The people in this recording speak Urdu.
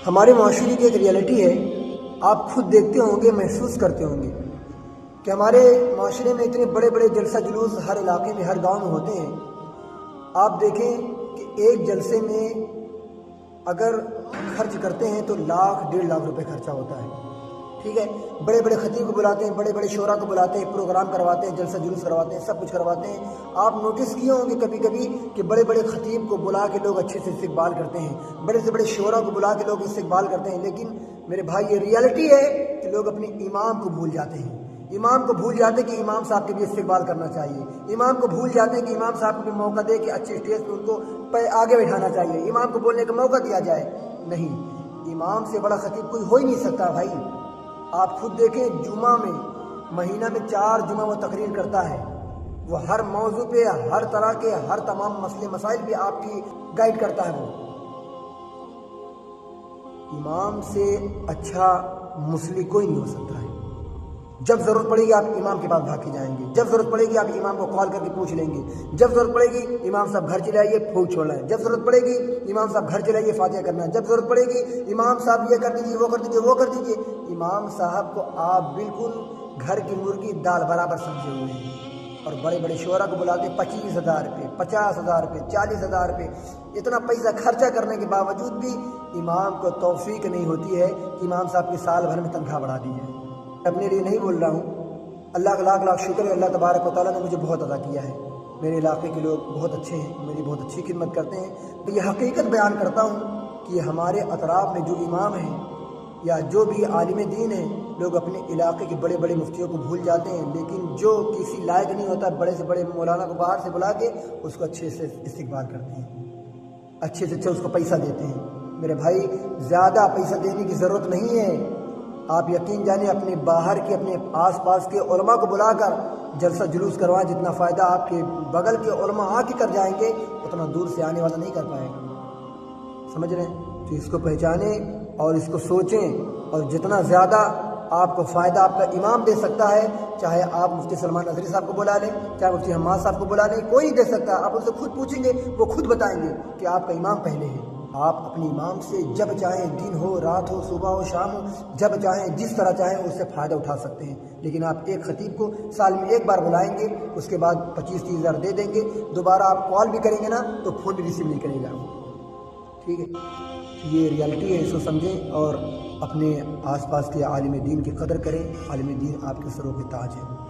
ہمارے معاشرے کی ایک ریئلٹی ہے، آپ خود دیکھتے ہوں گے، محسوس کرتے ہوں گے کہ ہمارے معاشرے میں اتنے بڑے بڑے جلسہ جلوس ہر علاقے میں، ہر گاؤں میں ہوتے ہیں۔ آپ دیکھیں کہ ایک جلسے میں اگر خرچ کرتے ہیں تو لاکھ 1.5 لاکھ روپے خرچہ ہوتا ہے، ٹھیک ہے۔ بڑے بڑے خطیب کو بلاتے ہیں، بڑے بڑے شعراء کو بلاتے ہیں، پروگرام کرواتے ہیں، جلسہ جلوس کرواتے ہیں، سب کچھ کرواتے ہیں۔ آپ نوٹس کیے ہوں گے کبھی کبھی کہ بڑے بڑے خطیب کو بلا کے لوگ اچھے سے استقبال کرتے ہیں، بڑے سے بڑے شعراء کو بلا کے لوگ استقبال کرتے ہیں، لیکن میرے بھائی یہ ریئلٹی ہے کہ لوگ اپنے امام کو بھول جاتے ہیں۔ امام کو بھول جاتے ہیں کہ امام صاحب کے بھی استقبال کرنا چاہیے، امام کو بھول جاتے ہیں کہ امام صاحب کو بھی موقع دے کہ اچھے اسٹیج پہ ان کو آگے بٹھانا چاہیے، امام کو بولنے کا موقع دیا جائے۔ نہیں، امام سے بڑا خطیب کوئی ہو ہی نہیں سکتا بھائی۔ آپ خود دیکھیں، جمعہ میں مہینہ میں 4 جمعہ وہ تقریر کرتا ہے، وہ ہر موضوع پہ، ہر طرح کے، ہر تمام مسئلے مسائل پہ آپ کی گائیڈ کرتا ہے۔ وہ امام سے اچھا مسلک کوئی نہیں ہو سکتا ہے۔ جب ضرورت پڑے گی آپ امام کے پاس بھاگ کے جائیں گے، جب ضرورت پڑے گی آپ امام کو کال کر کے پوچھ لیں گے، جب ضرورت پڑے گی امام صاحب گھر چلے آئیے پھونک چھوڑنا ہے، جب ضرورت پڑے گی امام صاحب گھر چلے آئیے فاتحہ کرنا ہے، جب ضرورت پڑے گی امام صاحب یہ کر دیجیے، وہ کر دیجیے، وہ کر دیجیے۔ امام صاحب کو آپ بالکل گھر کی مرغی دال برابر سمجھے ہوئے ہیں، اور بڑے بڑے شعراء کو بلاتے 25,000 روپے، 50,000 روپے، 40,000 روپے، اتنا پیسہ خرچہ کرنے کے باوجود بھی امام کو توفیق نہیں ہوتی ہے کہ امام صاحب کی سال بھر میں تنخواہ بڑھا دی جائے۔ اپنے لیے نہیں بول رہا ہوں، اللہ کا لاکھ لاکھ شکر ہے، اللہ تبارک و تعالیٰ نے مجھے بہت عطا کیا ہے، میرے علاقے کے لوگ بہت اچھے ہیں، میری بہت اچھی خدمت کرتے ہیں۔ تو یہ حقیقت بیان کرتا ہوں کہ ہمارے اطراف میں جو امام ہیں یا جو بھی عالم دین ہیں، لوگ اپنے علاقے کے بڑے بڑے مفتیوں کو بھول جاتے ہیں، لیکن جو کسی لائق نہیں ہوتا، بڑے سے بڑے مولانا کو باہر سے بلا کے اس کو اچھے سے استقبال کرتے ہیں، اچھے سے اچھا اس کو پیسہ دیتے ہیں۔ میرے بھائی، زیادہ پیسہ دینے کی ضرورت نہیں ہے۔ آپ یقین جانیں، اپنے باہر کے، اپنے آس پاس کے علماء کو بلا کر جلسہ جلوس کروائیں، جتنا فائدہ آپ کے بغل کے علماء آ کے کر جائیں گے اتنا دور سے آنے والا نہیں کر پائے گا۔ سمجھ رہے ہیں؟ تو اس کو پہچانیں اور اس کو سوچیں، اور جتنا زیادہ آپ کو فائدہ آپ کا امام دے سکتا ہے، چاہے آپ مفتی سلمان نظری صاحب کو بلا لیں، چاہے مفتی حماد صاحب کو بلا لیں، کوئی نہیں دے سکتا۔ آپ ان سے خود پوچھیں گے، وہ خود بتائیں گے کہ آپ کا امام پہلے ہے۔ آپ اپنے امام سے جب چاہیں، دن ہو، رات ہو، صبح ہو، شام ہو، جب چاہیں، جس طرح چاہیں اس سے فائدہ اٹھا سکتے ہیں۔ لیکن آپ ایک خطیب کو سال میں ایک بار بلائیں گے، اس کے بعد 25-30 ہزار دے دیں گے، دوبارہ آپ کال بھی کریں گے نا تو فون بھی ریسیو نہیں کرے گا، ٹھیک ہے؟ یہ ریالٹی ہے، اس کو سمجھیں اور اپنے آس پاس کے عالم دین کی قدر کریں۔ عالم دین آپ کے سروں کے تاج ہے۔